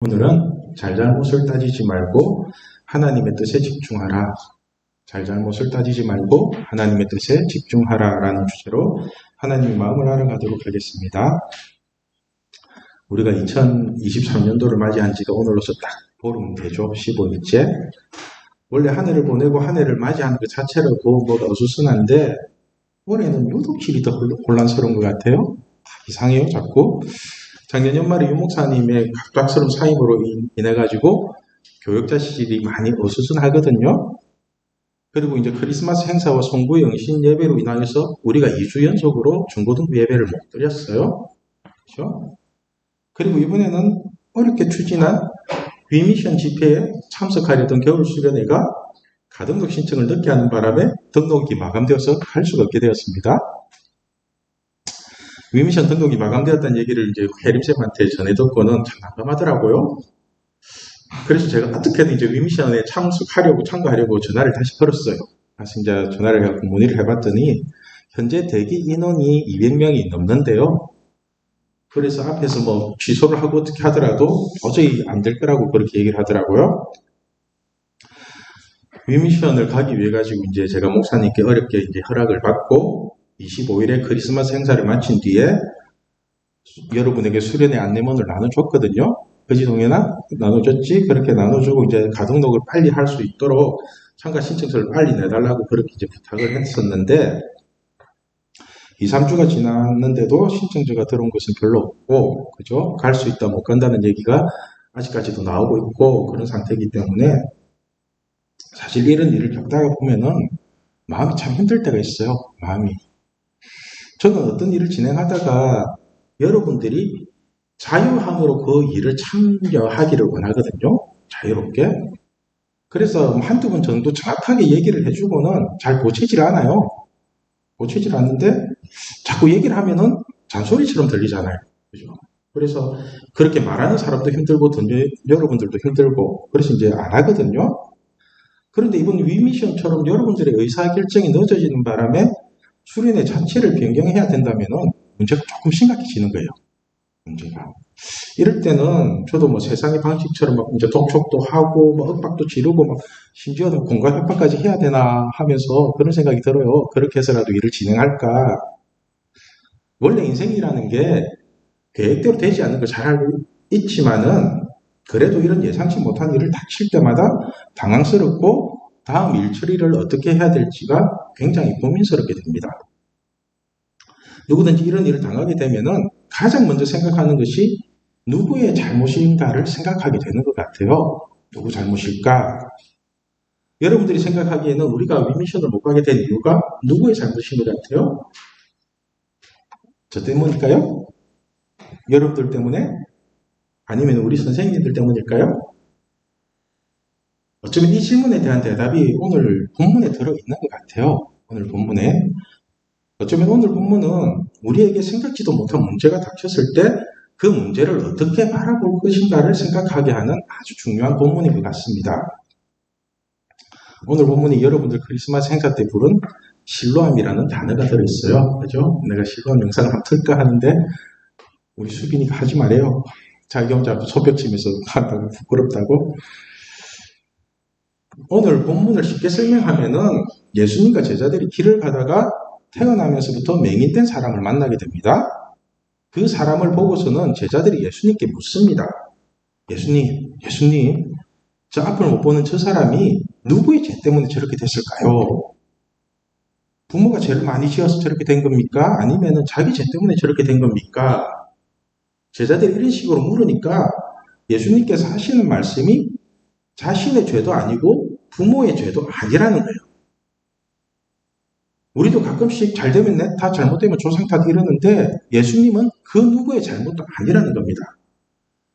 오늘은 잘잘못을 따지지 말고 하나님의 뜻에 집중하라. 잘잘못을 따지지 말고 하나님의 뜻에 집중하라 라는 주제로 하나님의 마음을 알아가도록 하겠습니다. 우리가 2023년도를 맞이한 지가 오늘로서 딱 보름 되죠. 15일째. 원래 한 해를 보내고 한 해를 맞이하는 것 자체로도 뭐가 어수선한데 올해는 유독 길이 더 혼란스러운 것 같아요. 이상해요, 자꾸. 작년 연말에 유목사님의 갑작스러운 사임으로 인해가지고 교역자 시절이 많이 어수선하거든요. 그리고 이제 크리스마스 행사와 송구 영신 예배로 인하여서 우리가 2주 연속으로 중고등부 예배를 못 드렸어요. 그렇죠? 그리고 이번에는 어렵게 추진한 위미션 집회에 참석하려던 겨울 수련회가 가등록 신청을 늦게 하는 바람에 등록이 마감되어서 갈 수가 없게 되었습니다. 위미션 등록이 마감되었다는 얘기를 이제 혜림쌤한테 전해 듣고는 참 난감하더라고요. 그래서 제가 어떻게든 이제 위미션에 참가하려고 전화를 다시 걸었어요. 다시 이제 전화를 해서 문의를 해봤더니 현재 대기 인원이 200명이 넘는데요. 그래서 앞에서 뭐 취소를 하고 어떻게 하더라도 도저히 안 될 거라고 그렇게 얘기를 하더라고요. 위미션을 가기 위해 가지고 이제 제가 목사님께 어렵게 이제 허락을 받고 25일에 크리스마스 행사를 마친 뒤에 여러분에게 수련회 안내문을 나눠줬거든요. 그지 동현아? 나눠줬지? 그렇게 나눠주고 이제 가등록을 빨리 할 수 있도록 참가 신청서를 빨리 내달라고 그렇게 이제 부탁을 했었는데 2, 3주가 지났는데도 신청서가 들어온 것은 별로 없고, 그죠? 갈 수 있다, 못 간다는 얘기가 아직까지도 나오고 있고 그런 상태이기 때문에 사실 이런 일을 겪다가 보면은 마음이 참 힘들 때가 있어요. 마음이. 저는 어떤 일을 진행하다가 여러분들이 자유함으로 그 일을 참여하기를 원하거든요. 자유롭게. 그래서 한두 번 정도 정확하게 얘기를 해주고는 잘 고치질 않아요. 고치질 않는데 자꾸 얘기를 하면은 잔소리처럼 들리잖아요. 그죠? 그래서 그렇게 말하는 사람도 힘들고 여러분들도 힘들고 그래서 이제 안 하거든요. 그런데 이번 위미션처럼 여러분들의 의사결정이 늦어지는 바람에 수련회 자체를 변경해야 된다면은 문제가 조금 심각해지는 거예요. 문제가. 이럴 때는 저도 뭐 세상의 방식처럼 막 이제 독촉도 하고 뭐 윽박도 지르고 막 심지어는 공간 협박까지 해야 되나 하면서 그런 생각이 들어요. 그렇게 해서라도 일을 진행할까. 원래 인생이라는 게 계획대로 되지 않는 걸 잘 알고 있지만은 그래도 이런 예상치 못한 일을 닥칠 때마다 당황스럽고 다음 일 처리를 어떻게 해야 될지가 굉장히 고민스럽게 됩니다. 누구든지 이런 일을 당하게 되면은 가장 먼저 생각하는 것이 누구의 잘못인가를 생각하게 되는 것 같아요. 누구 잘못일까? 여러분들이 생각하기에는 우리가 위미션을 못 가게 된 이유가 누구의 잘못인 것 같아요? 저 때문일까요? 여러분들 때문에? 아니면 우리 선생님들 때문일까요? 어쩌면 이 질문에 대한 대답이 오늘 본문에 들어있는 것 같아요. 오늘 본문에. 어쩌면 오늘 본문은 우리에게 생각지도 못한 문제가 닥쳤을 때 그 문제를 어떻게 바라볼 것인가를 생각하게 하는 아주 중요한 본문인 것 같습니다. 오늘 본문이 여러분들 크리스마스 행사 때 부른 실로암이라는 단어가 들어있어요. 그죠? 내가 실로암 영상을 한번 틀까 하는데 우리 수빈이가 하지 말아요. 자기 혼자 소벽치면서 한다고 부끄럽다고. 오늘 본문을 쉽게 설명하면은 예수님과 제자들이 길을 가다가 태어나면서부터 맹인된 사람을 만나게 됩니다. 그 사람을 보고서는 제자들이 예수님께 묻습니다. 예수님, 저 앞을 못 보는 저 사람이 누구의 죄 때문에 저렇게 됐을까요? 부모가 죄를 많이 지어서 저렇게 된 겁니까? 아니면 자기 죄 때문에 저렇게 된 겁니까? 제자들이 이런 식으로 물으니까 예수님께서 하시는 말씀이 자신의 죄도 아니고 부모의 죄도 아니라는 거예요. 우리도 가끔씩 잘 되면 다 잘못되면 조상 탓 이러는데 예수님은 그 누구의 잘못도 아니라는 겁니다.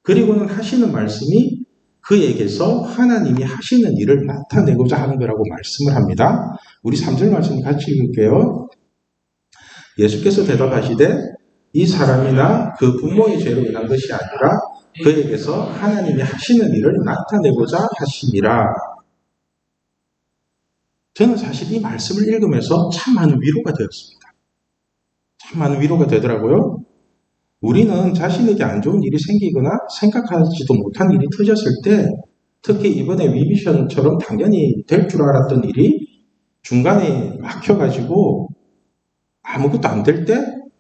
그리고는 하시는 말씀이 그에게서 하나님이 하시는 일을 나타내고자 하는 거라고 말씀을 합니다. 우리 3절 말씀 같이 읽을게요. 예수께서 대답하시되 이 사람이나 그 부모의 죄로 인한 것이 아니라 그에게서 하나님이 하시는 일을 나타내고자 하심이라. 저는 사실 이 말씀을 읽으면서 참 많은 위로가 되었습니다. 참 많은 위로가 되더라고요. 우리는 자신에게 안 좋은 일이 생기거나 생각하지도 못한 일이 터졌을 때, 특히 이번에 위미션처럼 당연히 될 줄 알았던 일이 중간에 막혀가지고 아무것도 안 될 때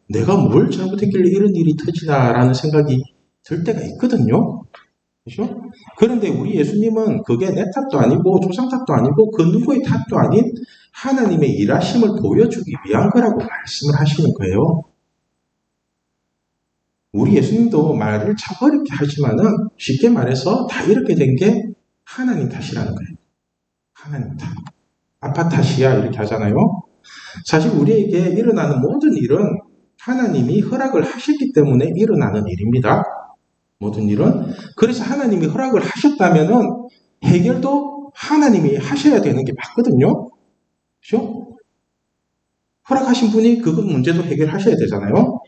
내가 뭘 잘못했길래 이런 일이 터지나라는 생각이 들 때가 있거든요. 그죠? 그런데 우리 예수님은 그게 내 탓도 아니고 조상 탓도 아니고 그 누구의 탓도 아닌 하나님의 일하심을 보여주기 위한 거라고 말씀을 하시는 거예요. 우리 예수님도 말을 참 어렵게 하지만은 쉽게 말해서 다 이렇게 된 게 하나님 탓이라는 거예요. 하나님 탓. 아빠 탓이야 이렇게 하잖아요. 사실 우리에게 일어나는 모든 일은 하나님이 허락을 하셨기 때문에 일어나는 일입니다. 모든 일은. 그래서 하나님이 허락을 하셨다면은 해결도 하나님이 하셔야 되는 게 맞거든요. 그렇죠? 허락하신 분이 그 문제도 해결하셔야 되잖아요.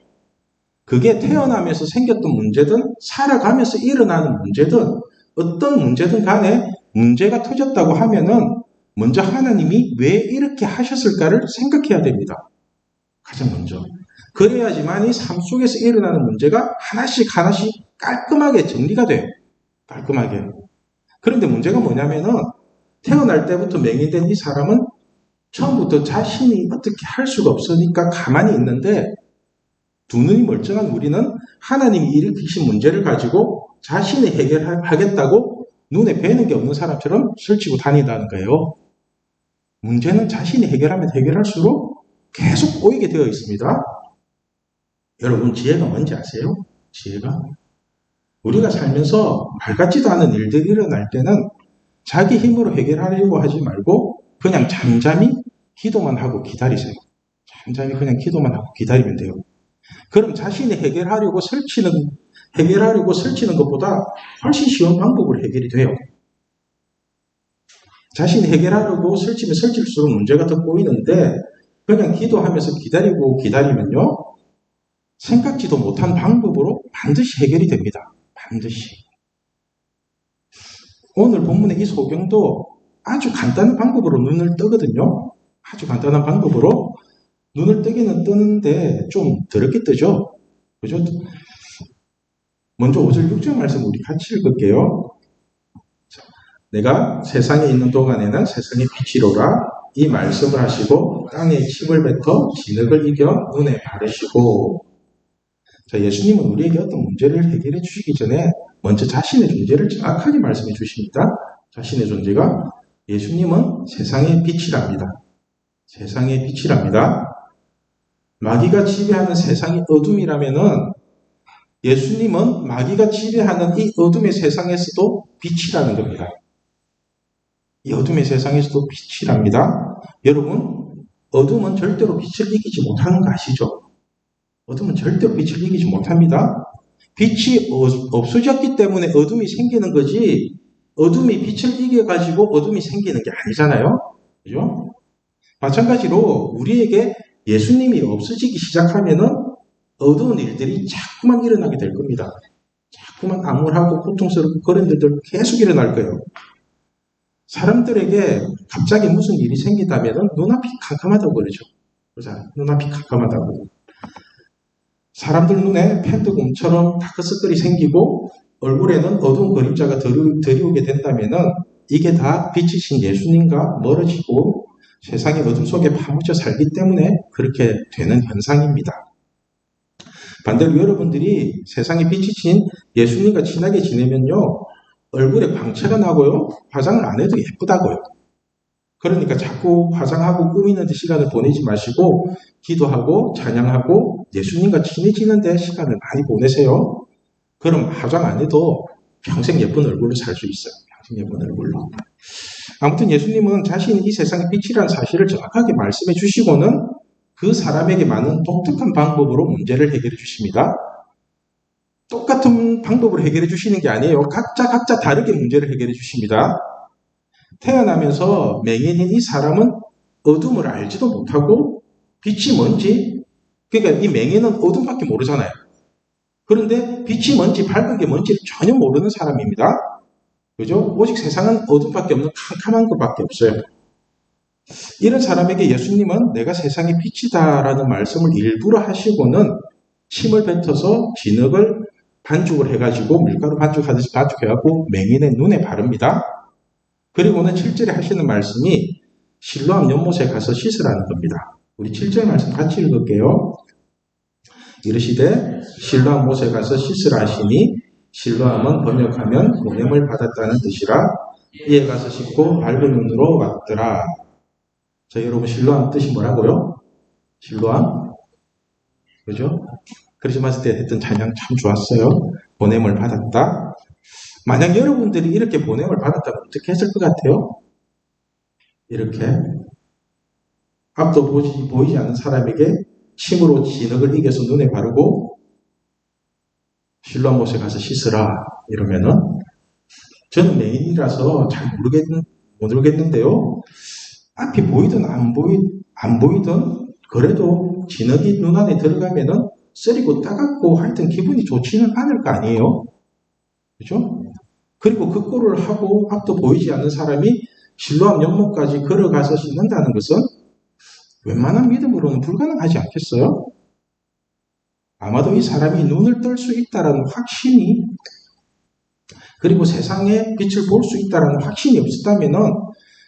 그게 태어나면서 생겼던 문제든 살아가면서 일어나는 문제든 어떤 문제든 간에 문제가 터졌다고 하면은 먼저 하나님이 왜 이렇게 하셨을까를 생각해야 됩니다. 가장 먼저. 그래야지만 이 삶 속에서 일어나는 문제가 하나씩 깔끔하게 정리가 돼요. 깔끔하게. 그런데 문제가 뭐냐면은 태어날 때부터 맹인된 이 사람은 처음부터 자신이 어떻게 할 수가 없으니까 가만히 있는데 두 눈이 멀쩡한 우리는 하나님이 일으키신 문제를 가지고 자신이 해결하겠다고 눈에 뵈는 게 없는 사람처럼 설치고 다닌다는 거예요. 문제는 자신이 해결하면 해결할수록 계속 꼬이게 되어 있습니다. 여러분 지혜가 뭔지 아세요? 지혜가? 우리가 살면서 말 같지도 않은 일들이 일어날 때는 자기 힘으로 해결하려고 하지 말고 그냥 잠잠히 기도만 하고 기다리세요. 잠잠히 그냥 기도만 하고 기다리면 돼요. 그럼 자신이 해결하려고 설치는 것보다 훨씬 쉬운 방법으로 해결이 돼요. 자신이 해결하려고 설치면 설칠수록 문제가 더 꼬이는데 그냥 기도하면서 기다리면요. 생각지도 못한 방법으로 반드시 해결이 됩니다. 반드시. 오늘 본문의 이 소경도 아주 간단한 방법으로 눈을 뜨거든요. 아주 간단한 방법으로 눈을 뜨기는 뜨는데 좀 더럽게 뜨죠. 그죠? 먼저 5절 6절 말씀 우리 같이 읽을게요. 내가 세상에 있는 동안에는 세상의 빛이로라 이 말씀을 하시고 땅에 침을 뱉어 진흙을 이겨 눈에 바르시고. 자, 예수님은 우리에게 어떤 문제를 해결해 주시기 전에 먼저 자신의 존재를 정확하게 말씀해 주십니다. 자신의 존재가 예수님은 세상의 빛이랍니다. 세상의 빛이랍니다. 마귀가 지배하는 세상이 어둠이라면은 예수님은 마귀가 지배하는 이 어둠의 세상에서도 빛이라는 겁니다. 이 어둠의 세상에서도 빛이랍니다. 여러분, 어둠은 절대로 빛을 이기지 못하는 거 아시죠? 어둠은 절대로 빛을 이기지 못합니다. 빛이 없어졌기 때문에 어둠이 생기는 거지 어둠이 빛을 이겨가지고 어둠이 생기는 게 아니잖아요. 그죠? 마찬가지로 우리에게 예수님이 없어지기 시작하면은 어두운 일들이 자꾸만 일어나게 될 겁니다. 자꾸만 암울하고 고통스럽고 그런 일들 계속 일어날 거예요. 사람들에게 갑자기 무슨 일이 생긴다면 눈앞이 캄캄하다고 그러죠. 그렇잖아요. 눈앞이 캄캄하다고. 사람들 눈에 펜트곰처럼 다크서클이 생기고 얼굴에는 어두운 그림자가 들이오게 된다면 이게 다 빛이신 예수님과 멀어지고 세상의 어둠 속에 파묻혀 살기 때문에 그렇게 되는 현상입니다. 반대로 여러분들이 세상에 빛이신 예수님과 친하게 지내면요. 얼굴에 광채가 나고요. 화장을 안 해도 예쁘다고요. 그러니까 자꾸 화장하고 꾸미는 데 시간을 보내지 마시고 기도하고 찬양하고 예수님과 친해지는 데 시간을 많이 보내세요. 그럼 화장 안 해도 평생 예쁜 얼굴로 살 수 있어요. 평생 예쁜 얼굴로. 아무튼 예수님은 자신이 이 세상의 빛이라는 사실을 정확하게 말씀해 주시고는 그 사람에게 많은 독특한 방법으로 문제를 해결해 주십니다. 똑같은 방법으로 해결해 주시는 게 아니에요. 각자 다르게 문제를 해결해 주십니다. 태어나면서 맹인인 이 사람은 어둠을 알지도 못하고 빛이 뭔지, 그러니까 이 맹인은 어둠밖에 모르잖아요. 그런데 빛이 뭔지 밝은 게 뭔지를 전혀 모르는 사람입니다. 그죠? 오직 세상은 어둠밖에 없는 캄캄한 것밖에 없어요. 이런 사람에게 예수님은 내가 세상의 빛이다라는 말씀을 일부러 하시고는 침을 뱉어서 진흙을 반죽을 해가지고 밀가루 반죽하듯이 반죽해갖고 맹인의 눈에 바릅니다. 그리고는 7절에 하시는 말씀이 실로암 연못에 가서 씻으라는 겁니다. 우리 7절 말씀 같이 읽을게요. 이르시되 실로암 못에 가서 씻으라 하시니 실로암은 번역하면 보냄을 받았다는 뜻이라 이에 가서 씻고 밝은 눈으로 왔더라. 자, 여러분 실로암 뜻이 뭐라고요? 실로암? 그죠? 크리스마스 때 했던 찬양 참 좋았어요. 보냄을 받았다. 만약 여러분들이 이렇게 보냄을 받았다면 어떻게 했을 것 같아요? 이렇게 앞도 보이지 않는 사람에게 침으로 진흙을 이겨서 눈에 바르고 실로암 못에 가서 씻으라 이러면은 저는 맹인이라서 잘 모르겠는데요. 앞이 보이든 안 보이든 그래도 진흙이 눈 안에 들어가면은 쓰리고 따갑고 하여튼 기분이 좋지는 않을 거 아니에요. 그죠? 그리고 그 꼴을 하고 앞도 보이지 않는 사람이 실로암 연못까지 걸어가서 씻는다는 것은 웬만한 믿음으로는 불가능하지 않겠어요? 아마도 이 사람이 눈을 뜰 수 있다는 확신이 그리고 세상의 빛을 볼 수 있다는 확신이 없었다면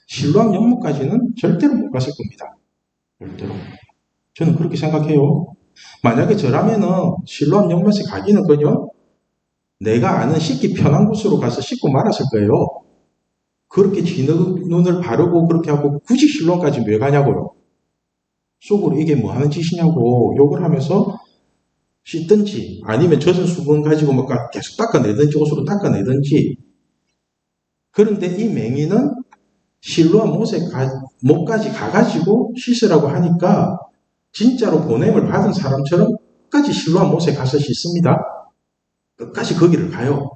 실로암 연못까지는 절대로 못 갔을 겁니다. 절대로. 저는 그렇게 생각해요. 만약에 저라면은 실로암 연못에 가기는커녕 내가 아는 씻기 편한 곳으로 가서 씻고 말았을 거예요. 그렇게 진흙 눈을 바르고 그렇게 하고 굳이 실로암까지 왜 가냐고요. 속으로 이게 뭐 하는 짓이냐고 욕을 하면서 씻든지 아니면 젖은 수분 가지고 뭐 계속 닦아내든지 옷으로 닦아내든지. 그런데 이 맹인은 실로암 못까지 가가지고 씻으라고 하니까 진짜로 보냄을 받은 사람처럼 끝까지 실로암 못에 가서 씻습니다. 끝까지 거기를 가요.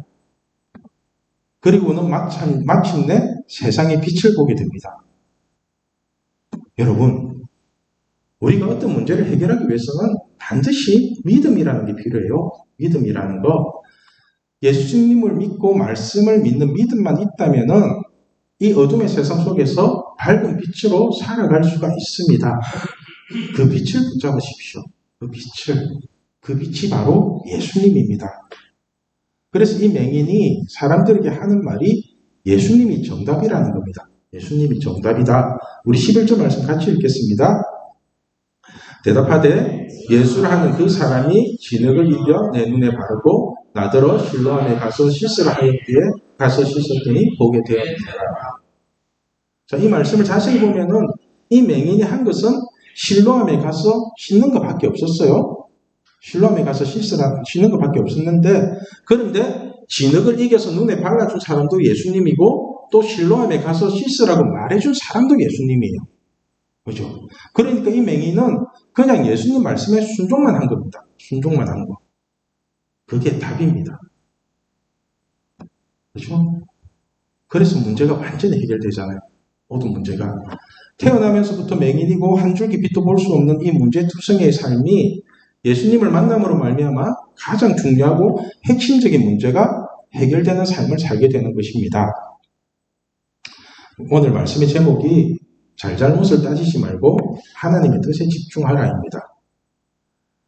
그리고는 마침내 세상의 빛을 보게 됩니다. 여러분, 우리가 어떤 문제를 해결하기 위해서는 반드시 믿음이라는 게 필요해요. 믿음이라는 거. 예수님을 믿고 말씀을 믿는 믿음만 있다면은 이 어둠의 세상 속에서 밝은 빛으로 살아갈 수가 있습니다. 그 빛을 붙잡으십시오. 그 빛이 바로 예수님입니다. 그래서 이 맹인이 사람들에게 하는 말이 예수님이 정답이라는 겁니다. 예수님이 정답이다. 우리 11절 말씀 같이 읽겠습니다. 대답하되 예수를 하는 그 사람이 진흙을 이겨 내 눈에 바르고 나더러 실로암에 가서 씻으라 하였기에 가서 씻었더니 보게 되었더라. 자, 이 말씀을 자세히 보면은 이 맹인이 한 것은 실로암에 가서 씻는 것밖에 없었어요. 실로암에 가서 씻는 것밖에 없었는데, 그런데 진흙을 이겨서 눈에 발라준 사람도 예수님이고 또 실로암에 가서 씻으라고 말해준 사람도 예수님이에요. 그죠? 그러니까 이 맹인은 그냥 예수님 말씀에 순종만 한 겁니다. 순종만 한 거. 그게 답입니다. 그죠? 그래서 문제가 완전히 해결되잖아요. 모든 문제가. 태어나면서부터 맹인이고 한 줄기 빛도 볼 수 없는 이 문제투성이의 삶이 예수님을 만남으로 말미암아 가장 중요하고 핵심적인 문제가 해결되는 삶을 살게 되는 것입니다. 오늘 말씀의 제목이 잘잘못을 따지지 말고 하나님의 뜻에 집중하라입니다.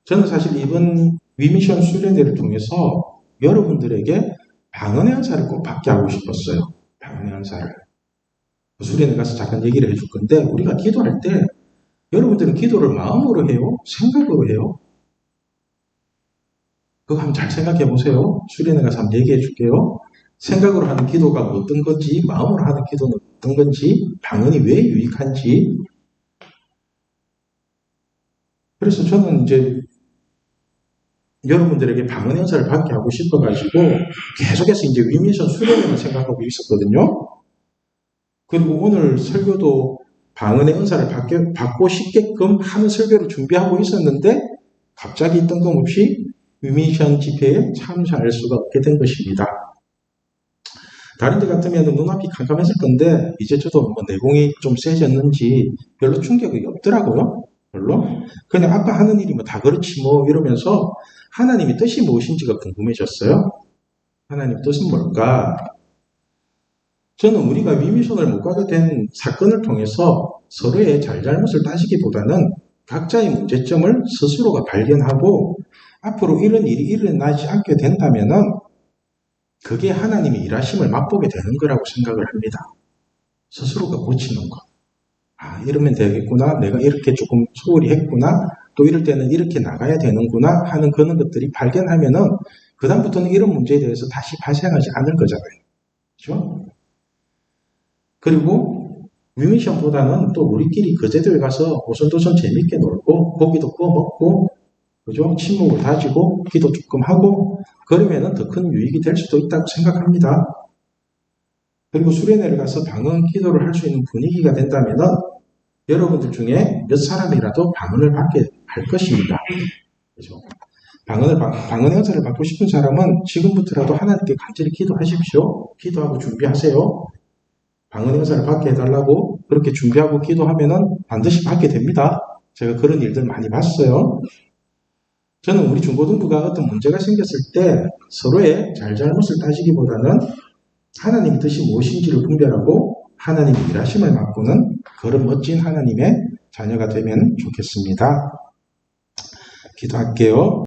저는 사실 이번 위미션 수련회를 통해서 여러분들에게 방언의 은사를 꼭 받게 하고 싶었어요. 방언의 은사를. 수련회 가서 잠깐 얘기를 해줄 건데, 우리가 기도할 때 여러분들은 기도를 마음으로 해요? 생각으로 해요? 그거 한번 잘 생각해 보세요. 수련회 가서 한번 얘기해 줄게요. 생각으로 하는 기도가 어떤 건지, 마음으로 하는 기도는 어떤 건지, 방언이 왜 유익한지. 그래서 저는 이제 여러분들에게 방언의 은사를 받게 하고 싶어가지고 계속해서 이제 위미션 수련회만 생각하고 있었거든요. 그리고 오늘 설교도 방언의 은사를 받고 싶게끔 하는 설교를 준비하고 있었는데 갑자기 뜬금없이 위미션 집회에 참여할 수가 없게 된 것입니다. 다른 데 같으면 눈앞이 캄캄했을 건데 이제 저도 뭐 내공이 좀 세졌는지 별로 충격이 없더라고요. 별로. 그냥 아까 하는 일이 뭐 다 그렇지 뭐 이러면서 하나님의 뜻이 무엇인지가 궁금해졌어요. 하나님 뜻은 뭘까? 저는 우리가 위미션을 못 가게 된 사건을 통해서 서로의 잘잘못을 따지기보다는 각자의 문제점을 스스로가 발견하고 앞으로 이런 일이 일어나지 않게 된다면은 그게 하나님의 일하심을 맛보게 되는 거라고 생각을 합니다. 스스로가 고치는 거. 아, 이러면 되겠구나. 내가 이렇게 조금 소홀히 했구나. 또 이럴 때는 이렇게 나가야 되는구나 하는 그런 것들이 발견하면은 그다음부터는 이런 문제에 대해서 다시 발생하지 않을 거잖아요. 그렇죠? 그리고 뮤미션보다는 또 우리끼리 거제도에 가서 오손도손 재밌게 놀고 고기도 구워 먹고 그죠? 친목을 다지고 기도 조금 하고 그러면은 더 큰 유익이 될 수도 있다고 생각합니다. 그리고 수련회를 가서 방언 기도를 할 수 있는 분위기가 된다면은 여러분들 중에 몇 사람이라도 방언을 받게 할 것입니다. 그죠? 방언 행사를 받고 싶은 사람은 지금부터라도 하나님께 간절히 기도하십시오. 기도하고 준비하세요. 방언 행사를 받게 해달라고 그렇게 준비하고 기도하면은 반드시 받게 됩니다. 제가 그런 일들 많이 봤어요. 저는 우리 중고등부가 어떤 문제가 생겼을 때 서로의 잘잘못을 따지기보다는 하나님의 뜻이 무엇인지를 분별하고 하나님의 일하심을 맛보는 그런 멋진 하나님의 자녀가 되면 좋겠습니다. 기도할게요.